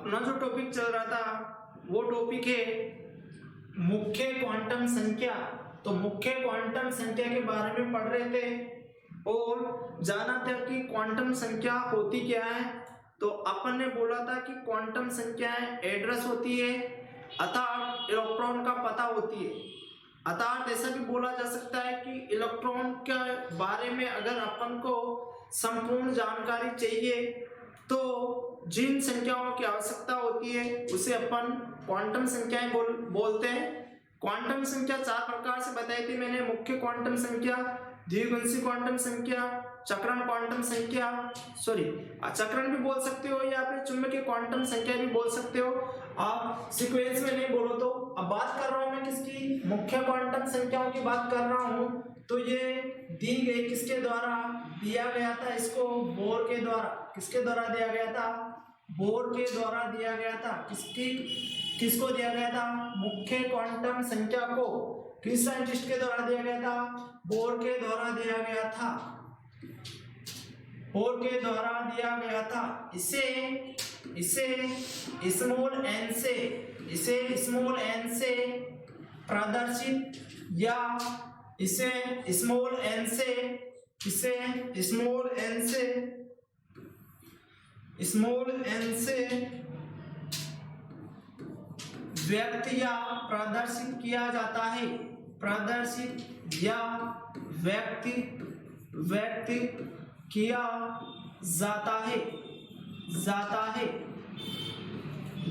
अपना जो टॉपिक चल रहा था वो टॉपिक है मुख्य क्वांटम संख्या। तो मुख्य क्वांटम संख्या के बारे में पढ़ रहे थे और जाना था कि क्वांटम संख्या होती क्या है। तो अपन ने बोला था कि क्वांटम संख्याएं एड्रेस होती है अर्थात इलेक्ट्रॉन का पता होती है। अर्थात ऐसा भी बोला जा सकता है कि इलेक्ट्रॉन के बारे में अगर अपन को संपूर्ण जानकारी चाहिए तो जिन संख्याओं की आवश्यकता होती है उसे अपन क्वांटम संख्याएं बोलते हैं। क्वांटम संख्या 4 प्रकार से बताई थी मैंने। मुख्य क्वांटम संख्या, द्विगुणित क्वांटम संख्या, चक्रण क्वांटम संख्या, चक्रण भी बोल सकते हो या फिर चुंबकीय क्वांटम संख्या भी बोल सकते हो। आप सीक्वेंस में नहीं बोलो तो। अब बात कर रहा हूं मैं किसकी, मुख्य क्वांटम संख्याओं की बात कर रहा हूं। तो ये दी गई किसके द्वारा दिया गया था, इसको बोर के द्वारा। किसके द्वारा दिया गया था, बोर के द्वारा दिया गया था। किसको दिया गया था, मुख्य क्वांटम संख्या को किस साइंटिस्ट के द्वारा दिया गया था, बोर के द्वारा दिया गया था। बोर के द्वारा दिया गया था। इसे स्मॉल एन से प्रदर्शित या इसे स्मॉल एन से व्यक्त या प्रदर्शित किया जाता है। प्रदर्शित या व्यक्त किया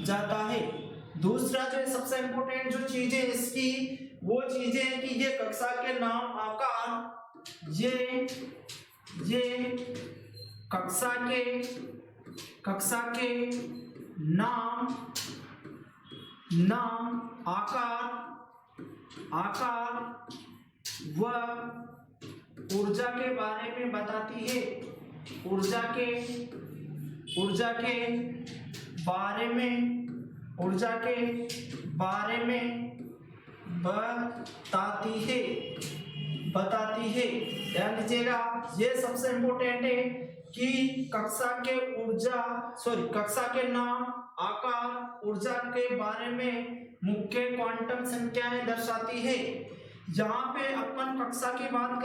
जाता है। दूसरा जो सबसे इंपॉर्टेंट जो चीज है इसकी, वो चीज है कि ये कक्षा के नाम आकार, ये कक्षा के नाम आकार व ऊर्जा के बारे में बताती है। ऊर्जा के बारे में बताती है। ध्यान दीजिएगा, ये सबसे इम्पोर्टेंट है कि कक्षा के नाम आकार ऊर्जा के बारे में मुख्य क्वांटम संख्याएं दर्शाती है। यहाँ पे अपन कक्षा की बात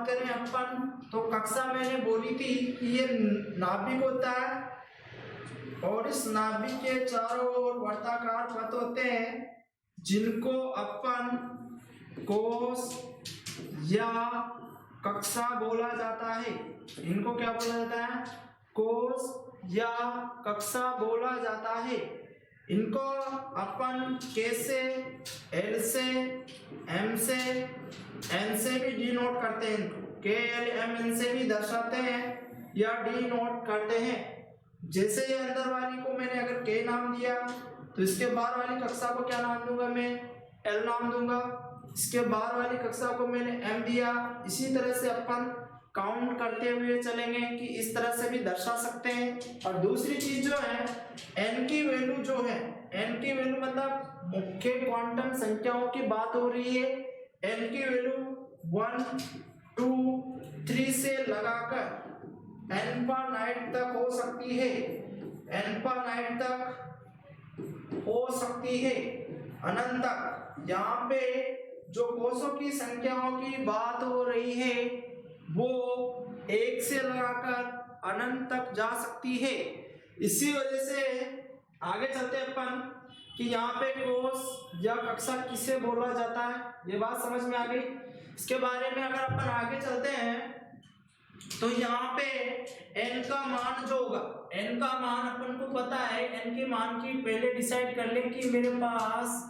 करें अपन, तो कक्षा मैंने बोली थी कि ये नाभिक होता है और इस नाभिक के चारों ओर वर्ताकार पथ होते हैं जिनको अपन कोश या कक्षा बोला जाता है। इनको क्या बोला जाता है, कोश या कक्षा बोला जाता है। इनको अपन के से, एल से, एम से, एन से भी डिनोट करते हैं। इनको के, एल, एम, एन से भी दर्शाते हैं या डिनोट करते हैं। जैसे ये अंदर वाली को मैंने अगर के नाम दिया तो इसके बाहर वाली कक्षा को क्या नाम दूंगा, मैं एल नाम दूंगा। इसके बाहर वाली कक्षा को मैंने एम दिया। इसी तरह से अपन काउंट करते हुए चलेंगे कि इस तरह से भी दर्शा सकते हैं। और दूसरी चीज जो है, एन की वैल्यू जो है, एन की वैल्यू मतलब मुख्य क्वांटम संख्याओं की बात हो रही है। एन की वैल्यू 1, 2, 3 से लगाकर इनफाइनाइट तक हो सकती है। इनफाइनाइट तक हो सकती है, अनंत तक। यहाँ पे जो कोषों की संख्याओं की बात हो रही है वो 1 से लगाकर अनंत तक जा सकती है। इसी वजह से आगे चलते अपन कि यहाँ पे कोष या कक्षा किसे बोला जाता है, ये बात समझ में आ गई। इसके बारे में अगर अपन आगे चलते हैं तो यहाँ पे n का मान जो होगा, n का मान अपन को पता है। n के मान की पहले डिसाइड कर ले कि मेरे पास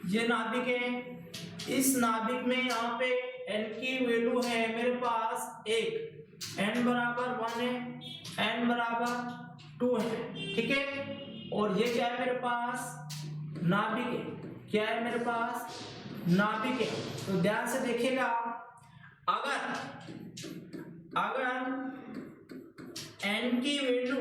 ये नाभिक है। इस नाभिक में यहाँ पे n की वैल्यू है मेरे पास 1, n बराबर 1 है, n बराबर 2 है, ठीक है। और ये क्या है मेरे पास, नाभिक है। क्या है मेरे पास, नाभिक है। तो ध्यान से देखिएगा, अगर n की वैल्यू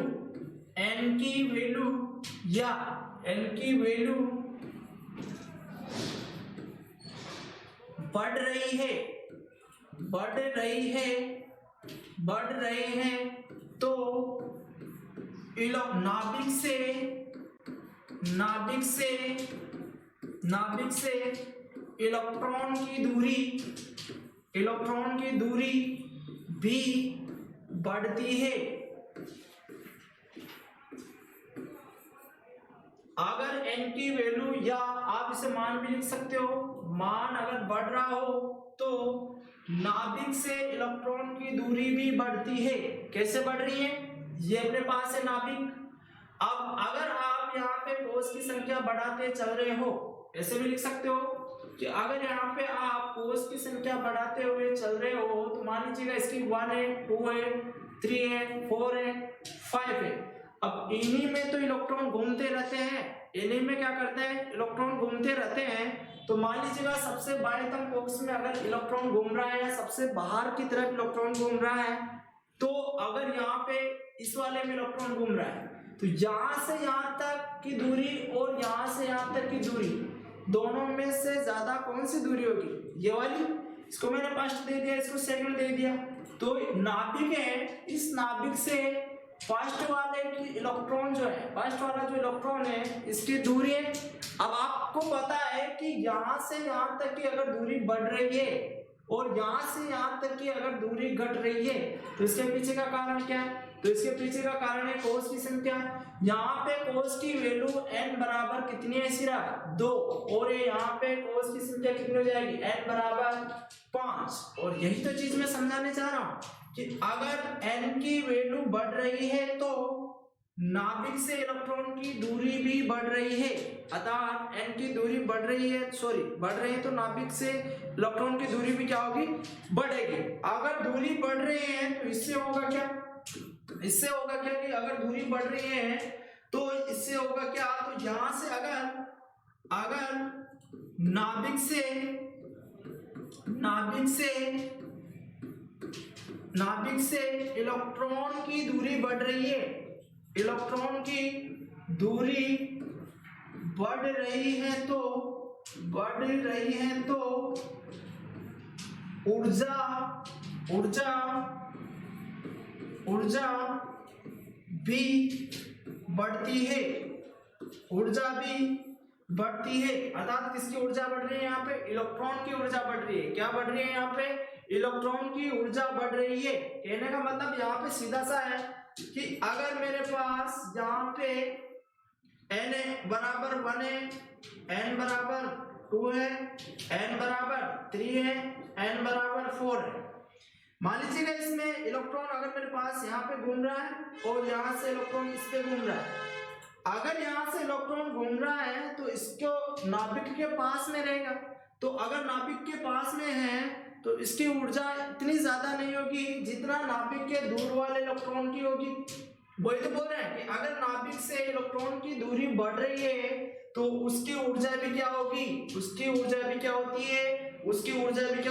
बढ़ रही है तो नाभिक से इलेक्ट्रॉन की दूरी भी बढ़ती है। अगर n की वैल्यू, या आप इसे मान भी लिख सकते हो, मान अगर बढ़ रहा हो तो नाभिक से इलेक्ट्रॉन की दूरी भी बढ़ती है। कैसे बढ़ रही है? ये अपने पास है नाभिक। अब अगर आप यहाँ पे कोष की संख्या बढ़ाते चल रहे हो, ऐसे भी लिख सकते हो कि अगर यहाँ पे आप कोष की संख्या बढ़ाते हुए चल रहे हो तो मान लीजिएगा इसकी 1 है, 2 है, 3 है, 4 है, 5 है। अब इन्हीं में तो इलेक्ट्रॉन घूमते रहते हैं, इन्हीं में क्या करते हैं, इलेक्ट्रॉन घूमते रहते हैं। तो मान लीजिएगा सबसे बाह्यतम कोष में अगर इलेक्ट्रॉन घूम रहा है या सबसे बाहर की तरफ इलेक्ट्रॉन घूम रहा है, तो अगर यहाँ पे इस वाले में इलेक्ट्रॉन घूम रहा है तो यहाँ से यहाँ तक की दूरी और यहाँ से यहाँ तक की दूरी, दोनों में से ज्यादा कौन सी दूरी होगी? ये वाली। इसको मैंने फर्स्ट दे दिया, इसको सेकंड दे दिया। तो नाभिक है, इस नाभिक से फर्स्ट वाले की इलेक्ट्रॉन जो है, फर्स्ट वाला जो इलेक्ट्रॉन है, इसकी दूरी है। अब आपको पता है कि यहाँ से यहाँ तक की अगर दूरी बढ़ रही है और यहाँ से यहाँ तक की अगर दूरी घट रही है तो इसके पीछे का कारण क्या है? तो इसके पीछे का कारण है कोष की संख्या। यहाँ पे कोष की वैल्यू n बराबर कितनी है? सिर्फ 2। और ये यहाँ पे कोष की संख्या कितनी हो जाएगी? n बराबर 5। और यही तो चीज मैं समझाने चाह रहा हूँ कि अगर n की वैल्यू बढ़ रही है तो नाभिक से इलेक्ट्रॉन की दूरी भी बढ़ रही है। अतः n की दूरी बढ़ रही है, बढ़ रही है, तो नाभिक से इलेक्ट्रॉन की दूरी भी क्या होगी? बढ़ेगी। अगर दूरी बढ़ रही है तो इससे होगा क्या? इससे होगा क्या कि अगर दूरी बढ़ रही है तो इससे होगा क्या? तो यहां से अगर नाभिक से इलेक्ट्रॉन की दूरी बढ़ रही है, इलेक्ट्रॉन की दूरी बढ़ रही है तो ऊर्जा भी बढ़ती है, अर्थात किसकी ऊर्जा बढ़ रही है? यहाँ पे इलेक्ट्रॉन की ऊर्जा बढ़ रही है। क्या बढ़ रही है? यहाँ पे इलेक्ट्रॉन की ऊर्जा बढ़ रही है। कहने का मतलब यहाँ पे सीधा सा है कि अगर मेरे पास यहाँ पे n बराबर 1 है, n बराबर 2 है, n बराबर 3 है, n बराबर 4 है। मान लीजिएगा इसमें इलेक्ट्रॉन अगर मेरे पास यहाँ पे घूम रहा है और यहाँ से इलेक्ट्रॉन इस पे घूम रहा है। अगर यहाँ से इलेक्ट्रॉन घूम रहा है तो इसको नाभिक के पास में रहेगा। तो अगर नाभिक के पास में है तो इसकी ऊर्जा इतनी ज्यादा नहीं होगी जितना नाभिक के दूर वाले इलेक्ट्रॉन की होगी। वही तो बोल रहे हैं कि अगर नाभिक से इलेक्ट्रॉन की दूरी बढ़ रही है तो उसकी ऊर्जा भी क्या होगी? उसकी ऊर्जा भी क्या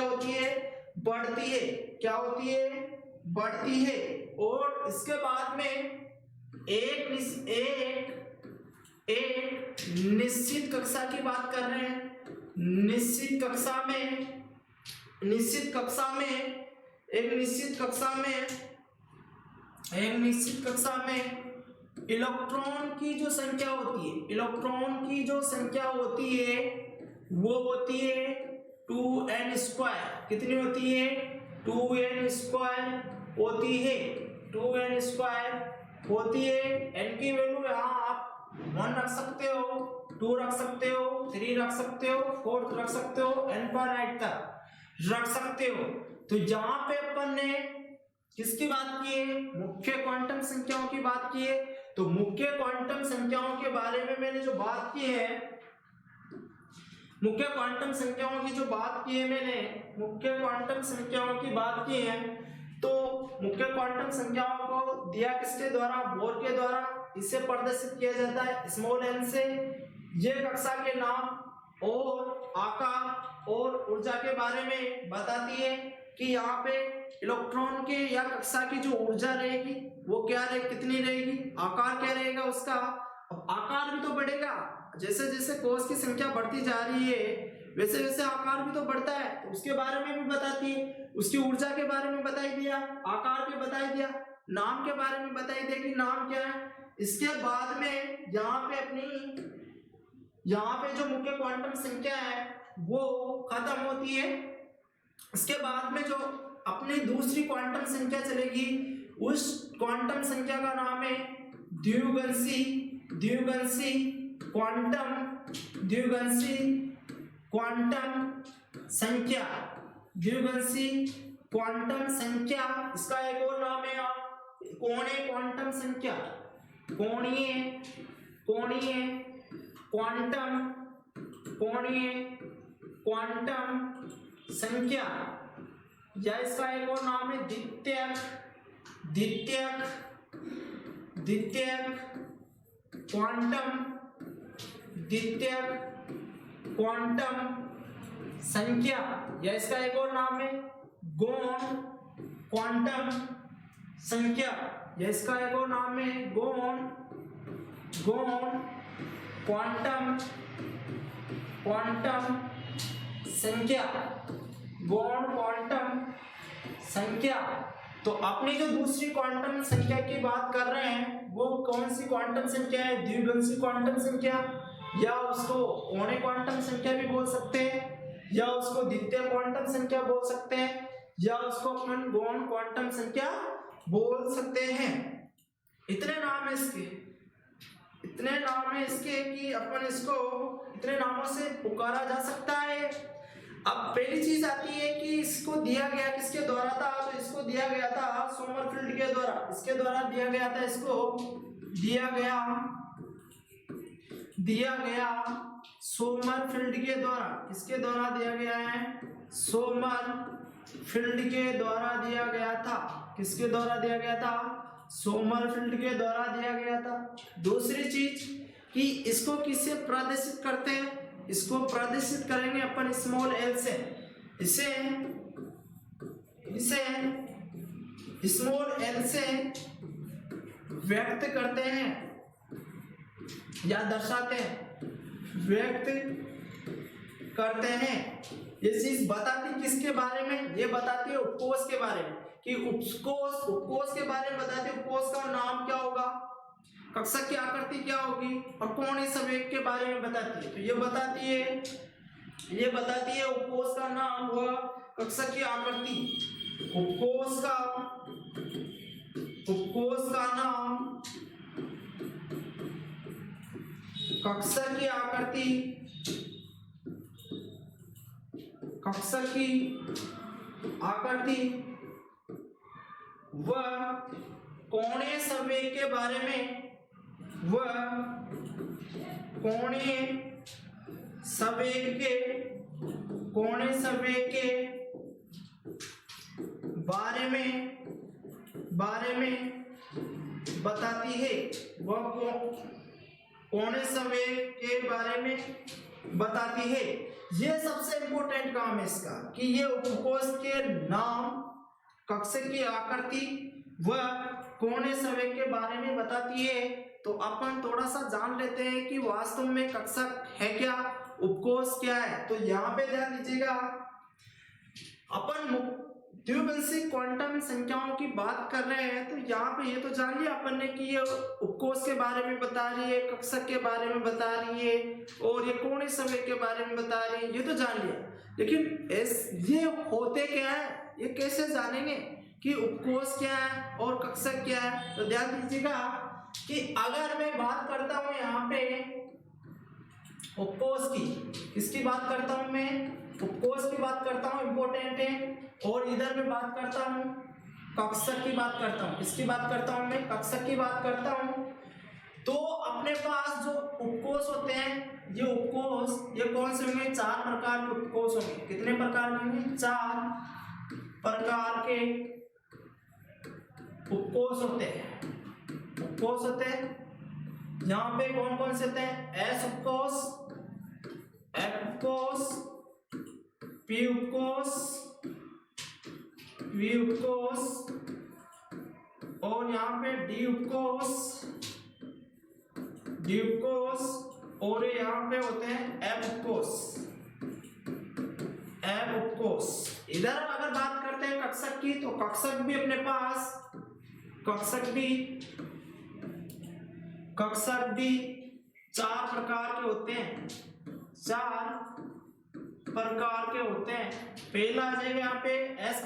होती है? बढ़ती है। क्या होती है? बढ़ती है। और इसके बाद में एक निश्चित कक्षा की बात कर रहे हैं। निश्चित कक्षा में इलेक्ट्रॉन की जो संख्या होती है वो होती है 2n स्क्वायर। कितनी होती है? 2n स्क्वायर होती है। 2n स्क्वायर होती है। n की वैल्यू यहाँ आप 1 रख सकते हो, 2 रख सकते हो, 3 रख सकते हो, 4 रख सकते हो, n पर 8 तक रख सकते हो। तो यहाँ पे अपन ने किसकी बात की है? मुख्य क्वांटम संख्याओं की बात की है। तो मुख्य क्वांटम संख्याओं के बारे में मैंने जो बात की है, मुख्य क्वांटम संख्याओं की जो बात की है मैंने, तो मुख्य क्वांटम संख्याओं को दिया किसके द्वारा? बोर के द्वारा। इसे प्रदर्शित किया जाता है स्मॉल n से। ये कक्षा के नाम और आकार और ऊर्जा के बारे में बताती है कि यहाँ पे इलेक्ट्रॉन के या कक्षा की जो ऊर्जा रहेगी वो क्या रहेगी, कितनी रहेगी, आकार क्या रहेगा उसका। अब आकार भी तो बढ़ेगा, जैसे जैसे कोष की संख्या बढ़ती जा रही है वैसे वैसे आकार भी तो बढ़ता है, तो उसके बारे में भी बताती है। उसकी ऊर्जा के बारे में बताई दिया, आकार भी बताई दिया, नाम के बारे में बताई दिया कि नाम क्या है। इसके बाद में यहाँ पे जो मुख्य क्वांटम संख्या है वो खत्म होती है। इसके बाद में जो अपनी दूसरी क्वांटम संख्या चलेगी उस क्वांटम संख्या का नाम है द्विगुणसी क्वांटम संख्या। द्विगुणसी क्वांटम संख्या, इसका एक और नाम है कोणीय क्वांटम संख्या। कोणीय क्वांटम संख्या, या इसका एक और नाम है द्वितीयक क्वांटम संख्या, या इसका एक और नाम है गौण क्वांटम संख्या, या इसका एक और नाम है गौण क्वांटम संख्या। गौण क्वांटम संख्या। तो अपनी जो दूसरी क्वांटम संख्या की बात कर रहे हैं वो कौन सी क्वांटम संख्या है? द्विगुणसी क्वांटम संख्या, या उसको कोणीय क्वांटम संख्या भी बोल सकते हैं, या उसको द्वितीय क्वांटम संख्या बोल सकते हैं, या उसको अपन गौण क्वांटम संख्या बोल सकते हैं। इतने नाम है इसके कि अपन इसको इतने नामों से पुकारा जा सकता है। अब पहली चीज आती है कि इसको दिया गया किसके द्वारा था? तो इसको दिया गया था सोमरफेल्ड के द्वारा। इसके द्वारा दिया गया था, इसको दिया गया सोमरफेल्ड के द्वारा। किसके द्वारा दिया गया है? सोमरफेल्ड के द्वारा दिया गया था। किसके द्वारा दिया गया था? सोमरफेल्ड के द्वारा दिया गया था। दूसरी चीज कि इसको किससे प्रदर्शित करते हैं? इसको प्रदर्शित करेंगे अपन स्मॉल एल से। इसे स्मॉल एल से व्यक्त करते हैं या दर्शाते हैं, व्यक्त करते हैं। ये चीज बताती किसके बारे में? ये बताती है उपकोष के बारे में, कि उपकोष के बारे में बताती है। उपकोष का नाम क्या होगा, कक्षक की आकृति क्या होगी, और कोणीय संवेग के बारे में बताती है। तो ये बताती है उपकोष का नाम हुआ कक्षक की आकृति। उपकोष का नाम कक्षक की आकृति, व कोणीय संवेग के बारे में, कोणीय संवेग के बारे में बताती है। वह कोणीय संवेग के बारे में बताती है। ये सबसे इंपॉर्टेंट काम है इसका, कि ये उपकोष के नाम, कक्षक की आकृति व कोणीय संवेग के बारे में बताती है। तो अपन थोड़ा सा जान लेते हैं कि वास्तव में कक्षक है क्या, उपकोष क्या है। तो यहाँ पे ध्यान दीजिएगा, अपन द्विगुणसी क्वांटम संख्याओं की बात कर रहे हैं। तो यहाँ पे ये तो जान लिया अपन ने कि ये उपकोष के बारे में बता रही है, कक्षक के बारे में बता रही है, और ये कोणीय संवेग के बारे में बता रही है, ये तो जान लिया। लेकिन ये होते क्या है, ये कैसे जानेंगे कि उपकोष क्या है और कक्षक क्या है? तो ध्यान दीजिएगा कि अगर मैं बात करता हूं यहाँ पे उपकोष की, किसकी बात करता हूं मैं? उपकोष की बात करता हूं, इंपॉर्टेंट है। और इधर मैं बात करता हूं कक्षक की बात करता हूं। किसकी बात करता हूं मैं? कक्षक की बात करता हूं। तो अपने पास जो उपकोष होते हैं, ये उपकोष ये कौन से होंगे? 4 प्रकार के उपकोष होंगे। कितने प्रकार के होंगे? 4 प्रकार के उपकोष होते हैं। यहाँ पे कौन कौन से होते हैं? एस उपकोष, एफ उपकोष, पी उपकोष, वी उपकोष, और यहाँ पे डी उपकोष, और यहाँ पे होते हैं एफ उपकोष। इधर अगर बात करते हैं कक्षक की, तो कक्षक भी अपने पास कक्षक भी 4 प्रकार के होते हैं, 4 प्रकार के होते हैं। पहला आ जाएगा यहाँ पे एस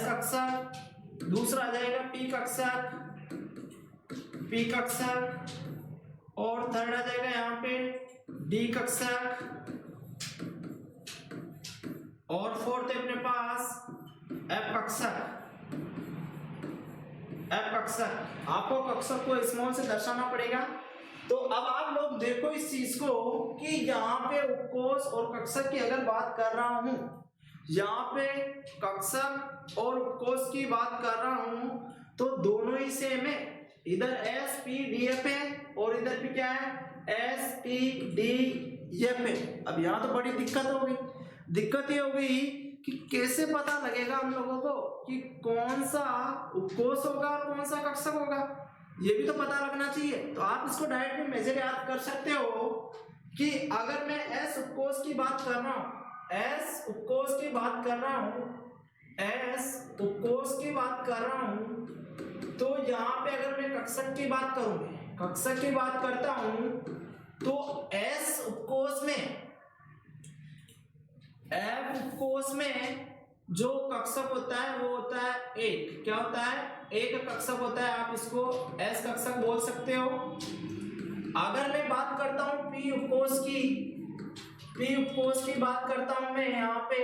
कक्षक, दूसरा आ जाएगा पी कक्षक, और थर्ड आ जाएगा यहाँ पे डी कक्षक, और फोर्थ है अपने पास एफ कक्षक। आपको कक्षक को स्मॉल से दर्शाना पड़ेगा। तो अब आप लोग देखो इस चीज को कि यहाँ पे उपकोष और कक्षक की अगर बात कर रहा हूं, यहाँ पे कक्षक और उपकोष की बात कर रहा हूं, तो दोनों ही सेम है। इधर एस पी डी एफ है और इधर भी क्या है, एस पी डी एफ है। अब यहाँ तो बड़ी दिक्कत ये हो गई कि कैसे पता लगेगा हम लोगों को कि कौन सा उपकोष होगा और कौन सा कक्षक होगा, ये भी तो पता लगना चाहिए। तो आप इसको डायरेक्ट में मेजर याद कर सकते हो कि अगर मैं एस उपकोष की बात कर रहा हूँ, तो यहाँ पे अगर मैं कक्षक की बात करता हूँ, तो एस उपकोष में, एफ उपकोष में जो कक्षक होता है वो होता है एक, क्या होता है, एक कक्षक होता है। आप इसको एस कक्षक बोल सकते हो। अगर मैं बात करता हूँ पी उपकोष की बात करता हूं मैं यहाँ पे,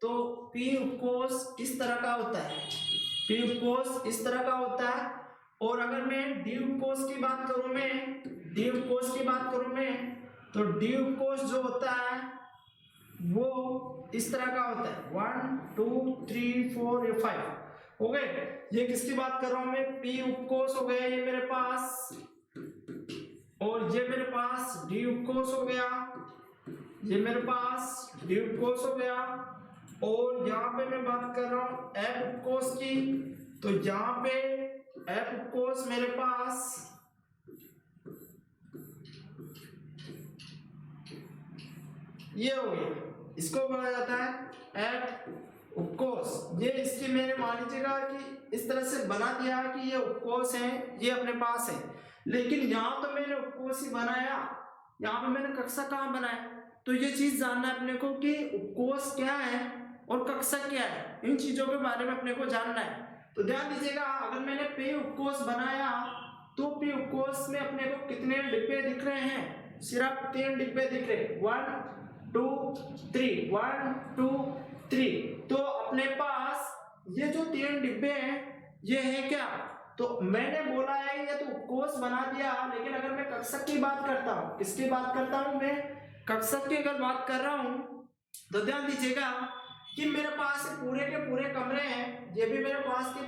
तो पी उपकोष इस तरह का होता है, और अगर मैं डी उपकोष की बात करूं मैं, तो डी उपकोष जो होता है वो इस तरह का होता है, 1 2 3 4 या 5 हो गए। ये किसकी बात कर रहा हूं मैं, पी उपकोष हो गया ये मेरे पास, और ये मेरे पास डी उपकोष हो गया, और यहाँ पे मैं बात कर रहा हूँ एफ उपकोष की, तो यहाँ पे एफ उपकोष मेरे पास ये हो गया, इसको बोला जाता है एफ उपकोष। ये इसकी मैंने मान लीजिएगा कि इस तरह से बना दिया कि ये उपकोष है, ये अपने पास है, लेकिन यहाँ तो मैंने उपकोष ही बनाया, यहाँ पे मैंने कक्षक कहाँ बनाया। तो ये चीज जानना है अपने को कि उपकोष क्या है और कक्षक क्या है, इन चीजों के बारे में अपने को जानना है। तो ध्यान दीजिएगा, अगर मैंने पे उपकोष बनाया तो पे उपकोष में अपने को कितने डिब्बे दिख रहे हैं, सिर्फ 3 डिब्बे दिख रहे हैं, 1 2 3, 1 2 3। तो अपने पास ये जो 3 डिब्बे हैं ये है क्या, तो मैंने बोला है ये तो उपकोष बना दिया, लेकिन अगर मैं कक्षक की बात करता हूँ, किसकी बात करता हूँ मैं, कक्षक की अगर बात कर रहा हूँ, तो ध्यान दीजिएगा कि मेरे पास पूरे के पूरे कमरे हैं, ये भी मेरे पास के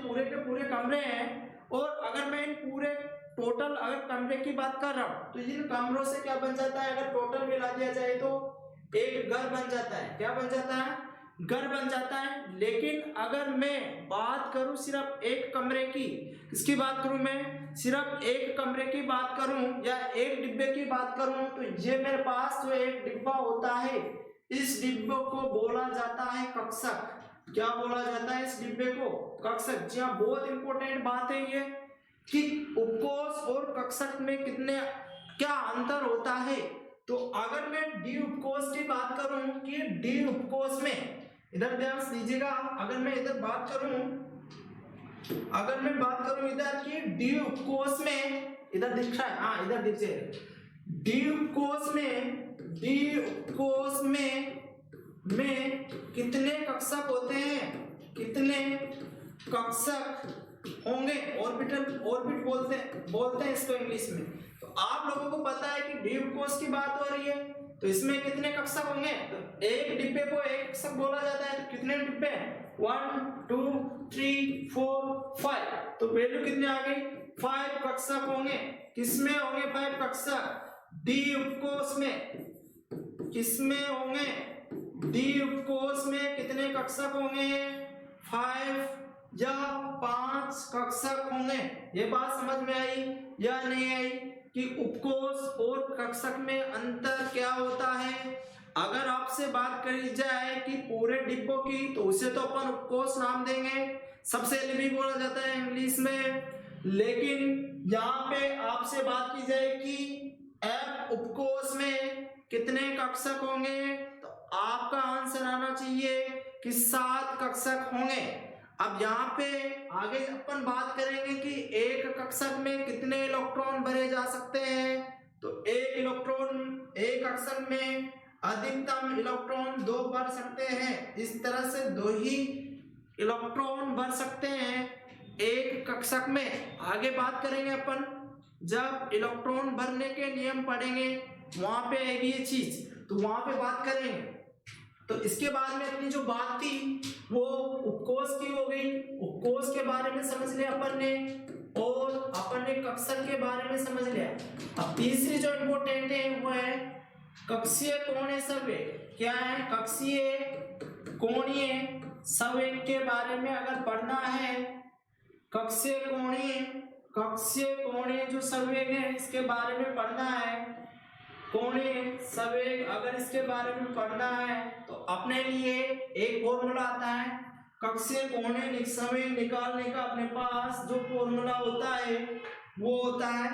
पूरे कमरे हैं, और अगर मैं इन पूरे टोटल अगर कमरे की बात कर रहा हूँ, तो इन कमरों से क्या बन जाता है, अगर टोटल मिला दिया जाए तो एक घर बन जाता है। क्या बन जाता है, घर बन जाता है। लेकिन अगर मैं बात करूं सिर्फ एक कमरे की, किसकी बात करूं मैं, सिर्फ एक कमरे की बात करूं या एक डिब्बे की बात करूं, तो ये मेरे पास जो एक डिब्बा होता है, इस डिब्बे को बोला जाता है कक्षक। क्या बोला जाता है इस डिब्बे को, कक्षक। जी हाँ, बहुत इंपॉर्टेंट बात है ये कि उपकोष और कक्षक में क्या अंतर होता है। तो अगर मैं डी उपकोष की बात करूं कि डी उपकोष में, इधर ध्यान दीजिएगा, अगर मैं इधर बात करूं इधर की डी उपकोष में, इधर दिख रहा है, हाँ इधर दीजिए, डी उपकोष में कितने कक्षक होते हैं, कितने कक्षक होंगे, ऑर्बिट बोलते हैं इसको इंग्लिश में। तो आप लोगों को पता है कि डी उपकोष की बात हो रही है, तो इसमें कितने कक्षक होंगे, तो एक डिब्बे को एक कक्षक बोला जाता है। तो कितने डिब्बे, 1 2 3 4 5, तो वैल्यू कितने आ गई, 5 कक्षक होंगे। किसमें होंगे 5 कक्षक, डी उपकोष में। किसमें होंगे, डी उपकोष में कितने कक्षक होंगे, 5 या 5 कक्षक होंगे। ये बात समझ में आई या नहीं आई कि उपकोष और कक्षक में अंतर क्या होता है। अगर आपसे बात करी जाए कि पूरे डिब्बों की, तो उसे तो अपन उपकोष नाम देंगे, सबसे भी बोला जाता है इंग्लिश में। लेकिन यहाँ पे आपसे बात की जाए कि F उपकोष में कितने कक्षक होंगे, तो आपका आंसर आना चाहिए कि 7 कक्षक होंगे। अब यहाँ पे आगे अपन बात करेंगे कि एक कक्षक में कितने इलेक्ट्रॉन भरे जा सकते हैं। तो एक कक्षक में अधिकतम इलेक्ट्रॉन 2 भर सकते हैं। इस तरह से 2 ही इलेक्ट्रॉन भर सकते हैं एक कक्षक में। आगे बात करेंगे अपन, जब इलेक्ट्रॉन भरने के नियम पढ़ेंगे वहां पे आएगी ये चीज, तो वहां पे बात करेंगे। तो इसके बाद में अपनी जो बात थी वो उपकोष की हो गई। उपकोष के बारे में समझ लिया अपन ने, और अपन ने कक्षक के बारे में समझ लिया। अब तीसरी जो इम्पोर्टेंट है वो है कक्षीय कोणीय संवेग। क्या है? कक्षीय कोणीय संवेग के बारे में अगर पढ़ना है, कक्षीय कोणीय जो संवेग है इसके बारे में पढ़ना है, कोणीय संवेग अगर इसके बारे में पढ़ना है तो अपने लिए एक फॉर्मूला आता है। कक्षीय कोणीय संवेग निकालने का अपने पास जो फॉर्मूला होता है वो होता है,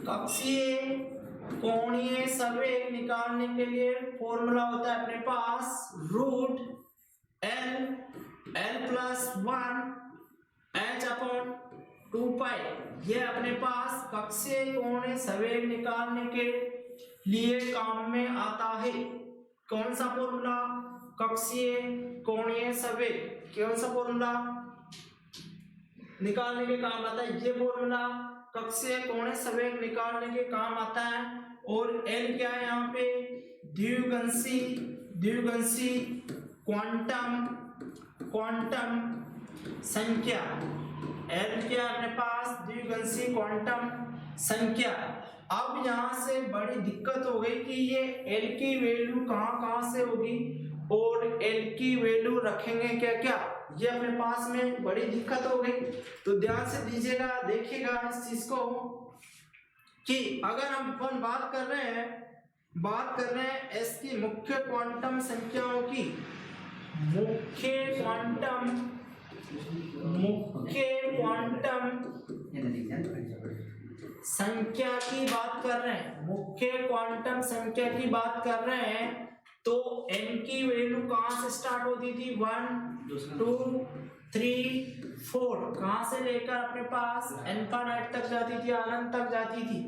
कक्षीय कोणीय संवेग निकालने के लिए फॉर्मूला होता है अपने पास रूट L+1 h/2π। ये अपने पास कक्षीय कोणीय संवेग निकालने के लिए काम में आता है। कौन सा फॉर्मूला? कक्षीय कोणीय संवेग। कौन सा फॉर्मूला निकालने के काम आता है? ये फॉर्मूला कक्षीय कोणीय संवेग निकालने के काम आता है। और L क्या है यहाँ पे? द्विगंशी क्वांटम संख्या। L क्या अपने पास? द्विगंशी क्वांटम संख्या। अब यहाँ से बड़ी दिक्कत हो गई कि ये L की वैल्यू कहाँ से होगी और L की वैल्यू रखेंगे क्या, ये अपने पास में बड़ी दिक्कत हो गई। तो ध्यान से दीजिएगा, देखिएगा इस चीज को कि अगर हम अपन बात कर रहे हैं S की मुख्य क्वांटम संख्याओं की, मुख्य क्वांटम संख्या की बात कर रहे हैं, मुख्य क्वांटम संख्या की बात कर रहे हैं, तो n की वैल्यू कहां से स्टार्ट होती थी? 1 2 3 4, कहां से लेकर अपने पास इनफिनिट तक जाती थी, अनंत तक जाती थी।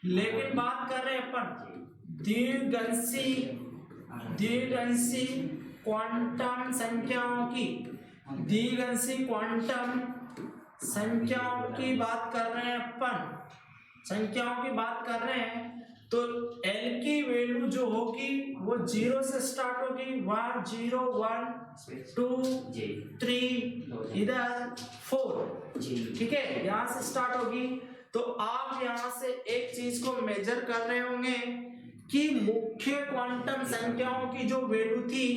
लेकिन बात कर रहे हैं अपन द्विगंशी क्वांटम संख्याओं की, द्विगंशी क्वांटम संख्याओं की बात कर रहे हैं अपन, संख्याओं की बात कर रहे हैं। तो L की वैल्यू जो होगी वो 0 से स्टार्ट होगी, 1 0 1 2 3 इधर 4, ठीक है, यहाँ से स्टार्ट होगी। तो आप यहाँ से एक चीज को मेजर कर रहे होंगे कि मुख्य क्वांटम संख्याओं की जो वैल्यू थी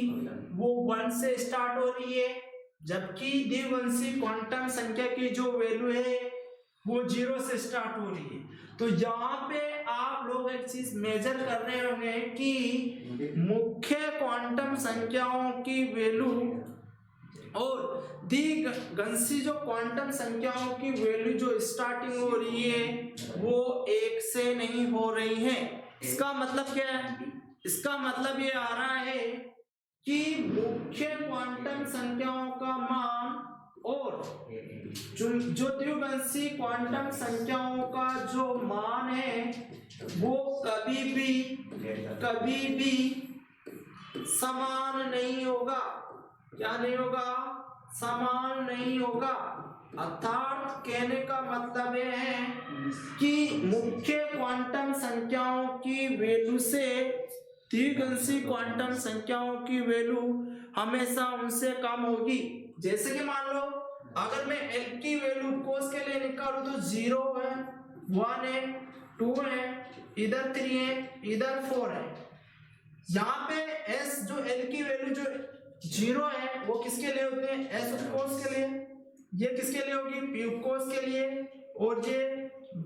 वो 1 से स्टार्ट हो रही है, जबकि द्विगंशी क्वांटम संख्या की जो वैल्यू है वो 0 से स्टार्ट हो रही है। तो यहाँ पे आप लोग एक चीज मेजर कर रहे होंगे कि मुख्य क्वांटम संख्याओं की वैल्यू और द्विगंशी जो क्वांटम संख्याओं की वैल्यू जो स्टार्टिंग हो रही है वो 1 से नहीं हो रही है। इसका मतलब क्या है? इसका मतलब ये आ रहा है कि मुख्य क्वांटम संख्याओं का मान और जो द्विगंशी क्वांटम संख्याओं का जो मान है वो कभी भी समान नहीं होगा। क्या नहीं होगा? समान नहीं होगा। अर्थात कहने का मतलब यह है कि मुख्य क्वांटम संख्याओं की वैल्यू से द्विगंशी क्वांटम संख्याओं की वैल्यू हमेशा उनसे कम होगी। जैसे कि मान लो अगर मैं L की वैल्यू कोस के लिए निकालूं तो 0 है, 1 है, 2 है, इधर 3 है, इधर 4 है। यहाँ पे S जो L की वैल्यू जो 0 है वो किसके लिए होते हैं? S उपकोष के लिए। ये किसके लिए होगी? P उपकोष के लिए। और ये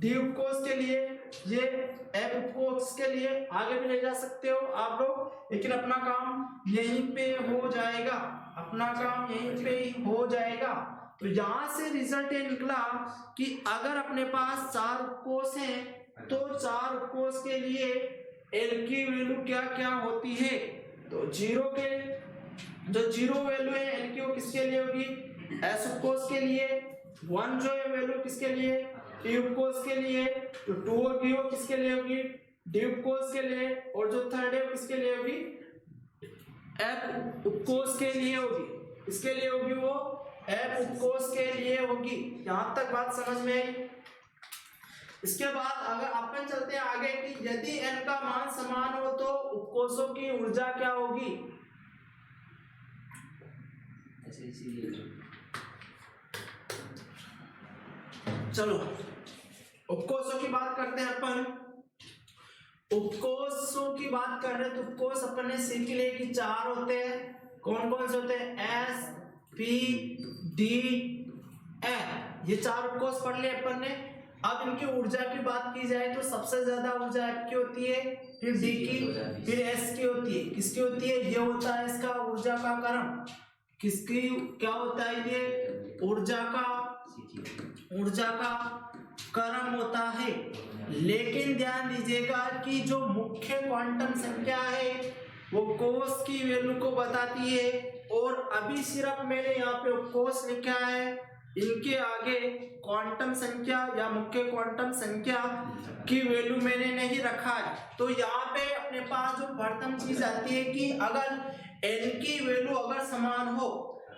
D उपकोष के लिए, ये F उपकोष के लिए। आगे भी ले जा सकते हो आप लोग, लेकिन अपना काम यहीं पे हो जाएगा, अपना काम यहीं पे हो जाएगा। तो यहाँ से रिजल्ट ये निकला कि अगर अपने पास 4 उपकोष हैं तो 4 उपकोष के लिए एल की वैल्यू क्या क्या होती है। तो जीरो के जो जीरो वैल्यू है एल की वो किसके लिए होगी, एस उपकोष के लिए। 1 जो है वैल्यू किसके लिए, टी उपकोष के लिए। जो 2 होगी वो किसके लिए होगी, डी उपकोष के लिए। और जो थर्ड है वो किसके लिए होगी, एफ उपकोष के लिए होगी। इसके लिए होगी वो एफ उपकोष के लिए होगी। यहां तक बात समझ में आई। इसके बाद अगर अपन चलते हैं आगे कि यदि n का मान समान हो तो उपकोषों की ऊर्जा क्या होगी। चलो उपकोषों की बात करते हैं अपन। उपकोषों की बात कर रहे हैं तो उपकोष अपन ने सीख लिए कि 4 होते हैं। कौन कौन से होते हैं, एस पी डी एफ, ये 4 उपकोष पढ़ लिए अपन ने। अब इनकी ऊर्जा की बात की जाए तो सबसे ज्यादा ऊर्जा एफ की होती है, फिर डी की, फिर एस की होती है। किसकी होती है, ये होता है इसका ऊर्जा का क्रम। किसकी क्या होता है, ये ऊर्जा का क्रम होता है। लेकिन ध्यान दीजिएगा कि जो मुख्य क्वांटम संख्या है वो कोष की वैल्यू को बताती है। और अभी सिर्फ मैंने यहाँ पे कोष लिखा है, इनके आगे क्वांटम संख्या या मुख्य क्वांटम संख्या की वैल्यू मैंने नहीं रखा है। तो यहाँ पे अपने पास जो प्रथम चीज आती है कि अगर n की वैल्यू अगर समान हो,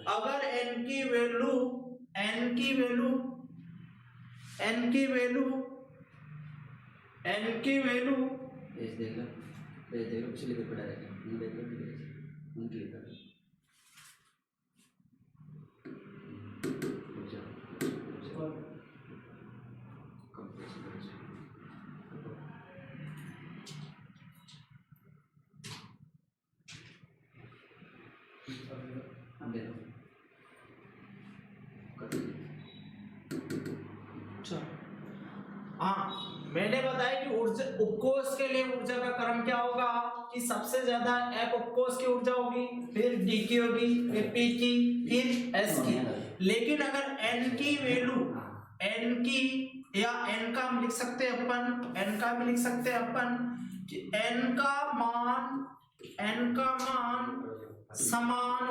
अगर n की वैल्यू मैंने बताया कि ऊर्जा उपकोष के लिए ऊर्जा का क्रम क्या होगा कि सबसे ज्यादा एफ उपकोष की ऊर्जा होगी, फिर डी की होगी, फिर पी की, फिर एस की। लेकिन अगर एन की वैल्यू एन की या एन का हम लिख सकते हैं अपन, एन का भी लिख सकते हैं अपन कि एन का मान समान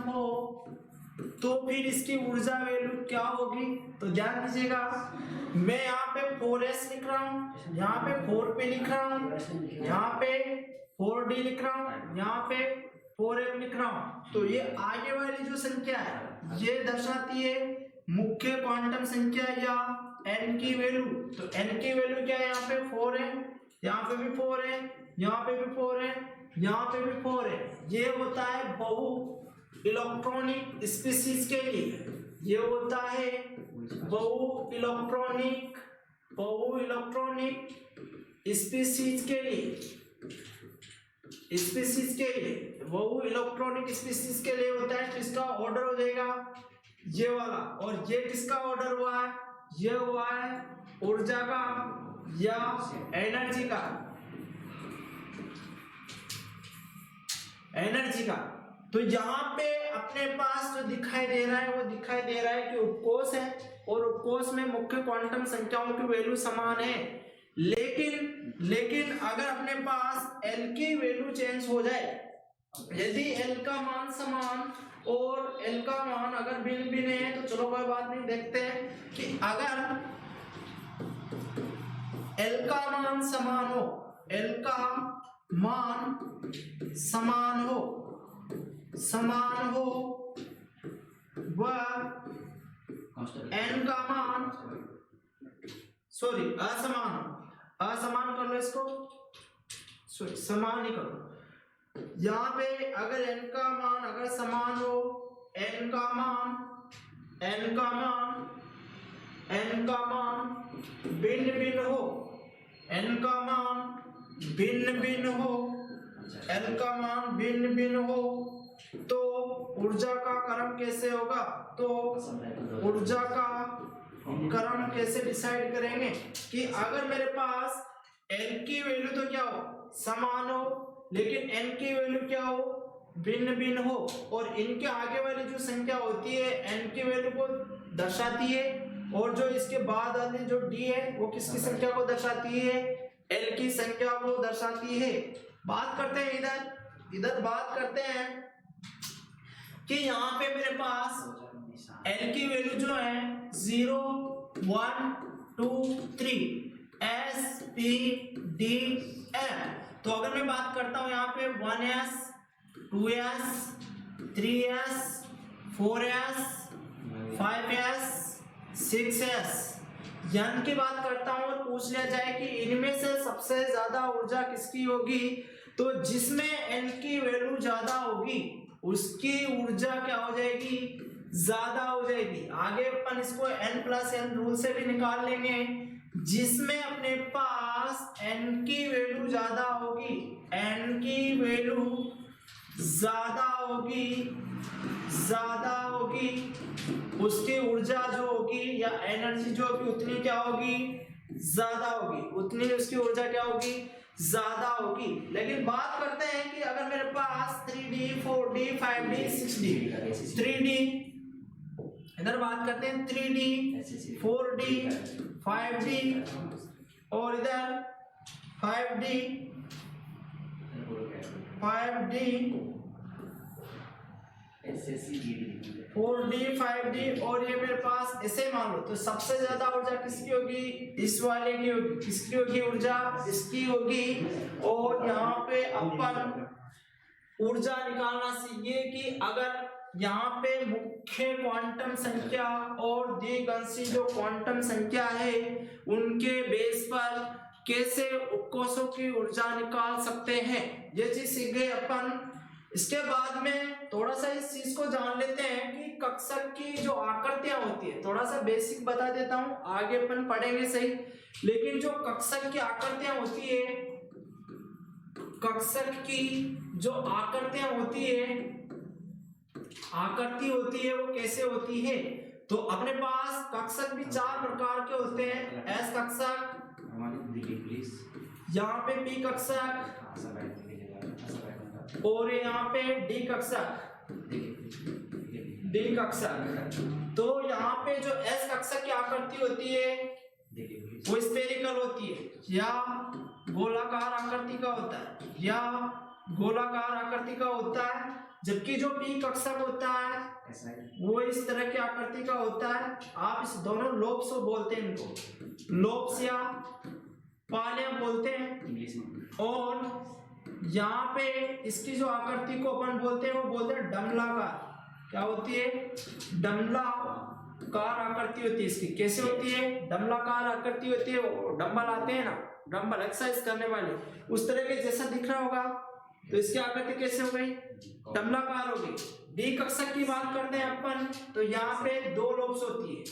हो तो फिर इसकी ऊर्जा वैल्यू क्या होगी। तो ध्यान दीजिएगा, मैं यहाँ पे 4s लिख रहा हूँ, यहाँ पे 4p लिख रहा हूँ, यहाँ पे 4d लिख रहा हूँ, यहाँ पे 4f लिख रहा हूँ। तो ये आगे वाली जो संख्या है ये दर्शाती है मुख्य क्वांटम संख्या या n की वैल्यू। तो n की वैल्यू क्या है, यहाँ पे 4 है, यहाँ पे भी 4 है, यहाँ पे भी 4 है, यहाँ पे भी 4 है। ये होता है बहु इलेक्ट्रॉनिक स्पीशीज के लिए, ये होता है बहु इलेक्ट्रॉनिक स्पीशीज के लिए, बहु इलेक्ट्रॉनिक स्पीशीज के लिए होता है। तो इसका ऑर्डर हो जाएगा ये वाला। और ये किसका ऑर्डर हुआ है, ये हुआ है ऊर्जा का या एनर्जी का। तो यहाँ पे अपने पास जो दिखाई दे रहा है वो दिखाई दे रहा है कि उपकोष है और उपकोष में मुख्य क्वांटम संख्याओं की वैल्यू समान है। लेकिन अगर अपने पास L की वैल्यू चेंज हो जाए, यदि L का मान समान और L का मान अगर भिन्न भिन्न है तो चलो कोई बात नहीं, देखते हैं कि अगर L का मान समान हो, L का मान समान हो व n का मान असमान कर लो इसको, समान ही करो। यहाँ पे अगर n का मान अगर समान हो, n का मान भिन्न भिन्न हो, n का मान भिन्न भिन्न हो तो ऊर्जा का क्रम कैसे होगा। तो ऊर्जा का क्रम कैसे डिसाइड करेंगे कि अगर मेरे पास n की वैल्यू तो क्या हो, समान हो, लेकिन n की वैल्यू क्या हो, भिन्न भिन्न हो और इनके आगे वाली जो संख्या होती है n की वैल्यू को दर्शाती है और जो इसके बाद वाली जो d है वो किसकी संख्या को दर्शाती है, l की संख्या को दर्शाती है। बात करते हैं इधर बात करते हैं कि यहाँ पे मेरे पास l की वैल्यू जो है 0 1 2 3 S P D M। तो अगर मैं बात करता हूँ यहाँ पे 1S 2S 3S 4S 5S 6S n की बात करता हूँ और पूछ लिया जाए कि इनमें से सबसे ज्यादा ऊर्जा किसकी होगी, तो जिसमें n की वैल्यू ज्यादा होगी उसकी ऊर्जा क्या हो जाएगी, ज्यादा हो जाएगी। आगे अपन इसको n+n रूल से भी निकाल लेंगे। जिसमें अपने पास n की वैल्यू ज्यादा होगी, n की वैल्यू ज्यादा होगी उसकी ऊर्जा जो होगी या एनर्जी जो होगी उतनी क्या होगी, ज्यादा होगी, उतनी उसकी ऊर्जा क्या होगी, ज्यादा होगी। लेकिन बात करते हैं कि अगर मेरे पास 3D 4D 5D 6D 3D, इधर बात करते हैं 3D 4D 5D और इधर 5D 4D 5D और ये मेरे पास ऐसे मान लो, तो सबसे ज्यादा ऊर्जा किसकी होगी, इस वाले की होगी। किसकी होगी ऊर्जा, इसकी होगी। और यहाँ पे अपन ऊर्जा निकालना सीखे कि अगर यहाँ पे मुख्य क्वांटम संख्या और द्विअंशी जो क्वांटम संख्या है उनके बेस पर कैसे उपकोषों की ऊर्जा निकाल सकते हैं, ये चीज सीख गए अपन। इसके बाद में थोड़ा सा इस चीज को जान लेते हैं कि कक्षक की जो आकृतियां होती है, थोड़ा सा बेसिक बता देता हूं, आगे अपन पढ़ेंगे सही। लेकिन जो कक्षक की आकृतियां होती है, कक्षक की जो आकृतियां होती है, आकृति होती है वो कैसे होती है, तो अपने पास कक्षक भी 4 प्रकार के होते हैं। एस कक्षक, यहाँ पे पी कक्षक और यहाँ पे डी कक्षक, डी कक्षक। तो यहाँ पे जो एस कक्षक की आकृति होती है वो स्फेरिकल होती है या गोलाकार आकृति का होता है, या गोलाकार आकृति का होता है। जबकि जो पी कक्षक होता है वो इस तरह की आकृति का होता है। आप इस दोनों लोब्स को बोलते हैं, इनको लोब्स या पाले बोलते हैं। और यहाँ पे इसकी जो आकृति को अपन बोलते हैं वो बोलते हैं डमलाकार। क्या होती है, डमलाकार आकृति होती है इसकी। कैसे होती है, डमलाकार आकृति होती है। वो डंबल आते हैं ना, डंबल एक्सरसाइज करने वाले, उस तरह के जैसा दिख रहा होगा, तो इसकी आकृति कैसे हो गई, डमलाकार हो गई। डी कक्षक की बात करते हैं अपन, तो यहाँ पे 2 लोब्स होती है,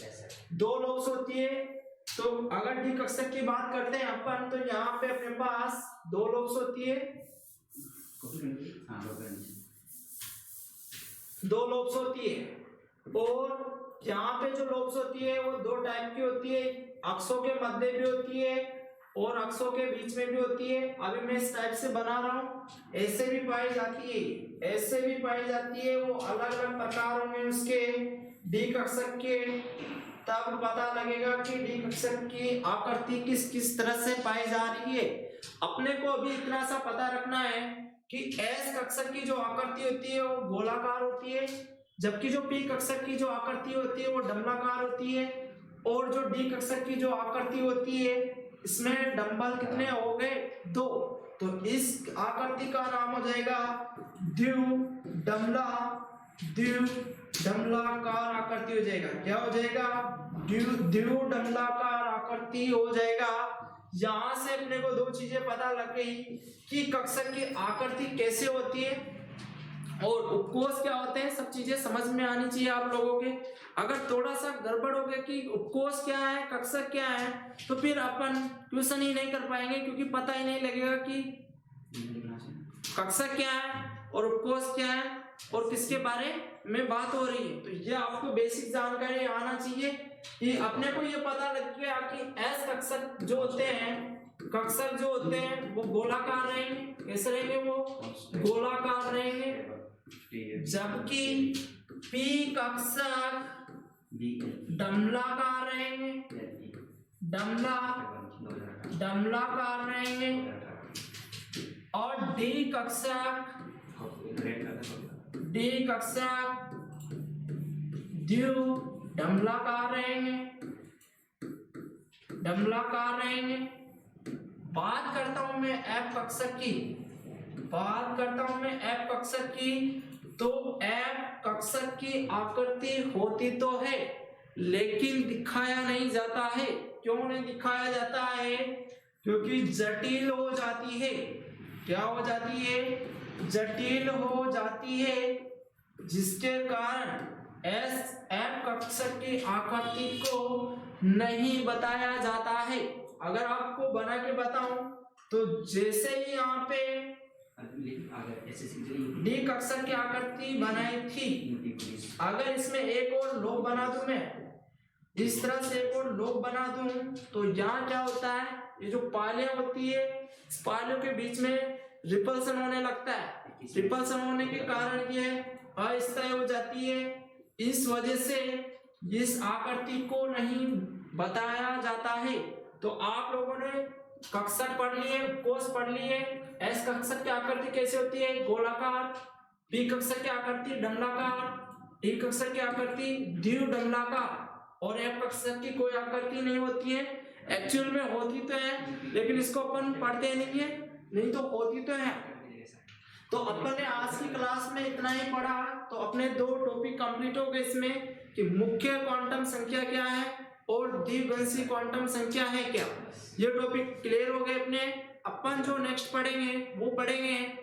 2 लोब्स होती है। तो अगर डी कक्षक की बात करते हैं अपन, तो यहाँ पे अपने पास 2 लोब्स होती है, 2 लोब्स होती है। और यहाँ पे जो लोब्स होती है वो 2 टाइप की होती है, अक्षों के मध्य भी होती है और अक्षों के बीच में भी होती है। अभी मैं इस टाइप से बना रहा हूँ, ऐसे भी पाई जाती है, ऐसे भी पाई जाती है। वो अलग अलग प्रकारों में उसके डी कक्षक के, तब पता लगेगा कि डी कक्षक की आकृति किस किस तरह से पाई जा रही है। अपने को अभी इतना सा पता रखना है कि एस कक्षक की जो आकृति होती है वो गोलाकार होती है, जबकि जो पी कक्षक की जो आकृति होती है वो डंबलाकार होती है। और जो डी कक्षक की जो आकृति होती है इसमें डंबल कितने हो गए, 2। तो इस आकृति का नाम हो जाएगा द्विडंबलाकार आकृति हो जाएगा। क्या हो जाएगा, द्विडंबलाकार आकृति हो जाएगा। यहां से अपने को 2 चीजें पता लग गई कि कक्षक की आकृति कैसे होती है और उपकोष क्या होते हैं। सब चीजें समझ में आनी चाहिए आप लोगों के। अगर थोड़ा सा गड़बड़ हो गया कि उपकोष क्या है, कक्षक क्या है, तो फिर अपन ट्यूशन ही नहीं कर पाएंगे, क्योंकि पता ही नहीं लगेगा कि कक्षक क्या है और उपकोष क्या है और किसके बारे में बात हो रही है। तो ये आपको बेसिक जानकारी आना चाहिए कि अपने को ये पता लग गया कि एस कक्षक जो होते हैं, कक्षक जो होते हैं वो गोलाकार रहेंगे। कैसे रहेंगे, वो गोलाकार रहेंगे। जबकि पी कक्षक डमलाकार रहेंगे, डमलाकार रहेंगे और डी कक्षक द्यू डमलाकार रहेंगे, बात करता हूं मैं एफ कक्षक की, तो एफ कक्षक की आकृति होती तो है लेकिन दिखाया नहीं जाता है। क्यों नहीं दिखाया जाता है? क्योंकि जटिल हो जाती है। क्या हो जाती है? जटिल हो जाती है, जिसके कारण एफ कक्षक की आकृति को नहीं बताया जाता है। अगर आपको बना के बताऊं तो जैसे ही यहाँ पे डी कक्षक की आकृति बनाई थी, अगर इसमें एक और लोब बना दूं मैं, इस तरह से एक और लोब बना दूं, तो यहाँ क्या होता है, ये जो पालियां होती है, इस पालियों के बीच में रिपल्सन होने लगता है। रिपल्सन होने के कारण ये अस्थायी हो जाती है। इस वजह से इस आकृति को नहीं बताया जाता है। तो आप लोगों ने कक्षक पढ़ लिए, कोष पढ़ लिए। एस कक्षक की आकृति कैसे होती है? गोलाकार। पी कक्षक की आकृति डमलाकार। डी कक्षक की आकृति द्विडमलाकार। और एफ कक्षक की कोई आकृति नहीं होती है। एक्चुअल में होती तो है, लेकिन इसको अपन पढ़ते नहीं है, नहीं तो होती तो है। तो अपन ने आज की क्लास में इतना ही पढ़ा। तो अपने 2 टॉपिक कंप्लीट हो गए इसमें, कि मुख्य क्वांटम संख्या क्या है और द्विवंशी क्वांटम संख्या है क्या। ये टॉपिक क्लियर हो गए अपने। अपन जो नेक्स्ट पढ़ेंगे वो पढ़ेंगे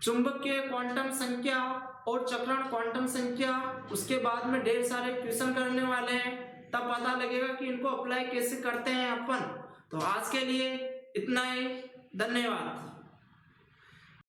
चुंबकीय क्वांटम संख्या और चक्रण क्वांटम संख्या। उसके बाद में ढेर सारे क्वेश्चन करने वाले हैं, तब पता लगेगा कि इनको अप्लाई कैसे करते हैं अपन। तो आज के लिए इतना ही, धन्यवाद।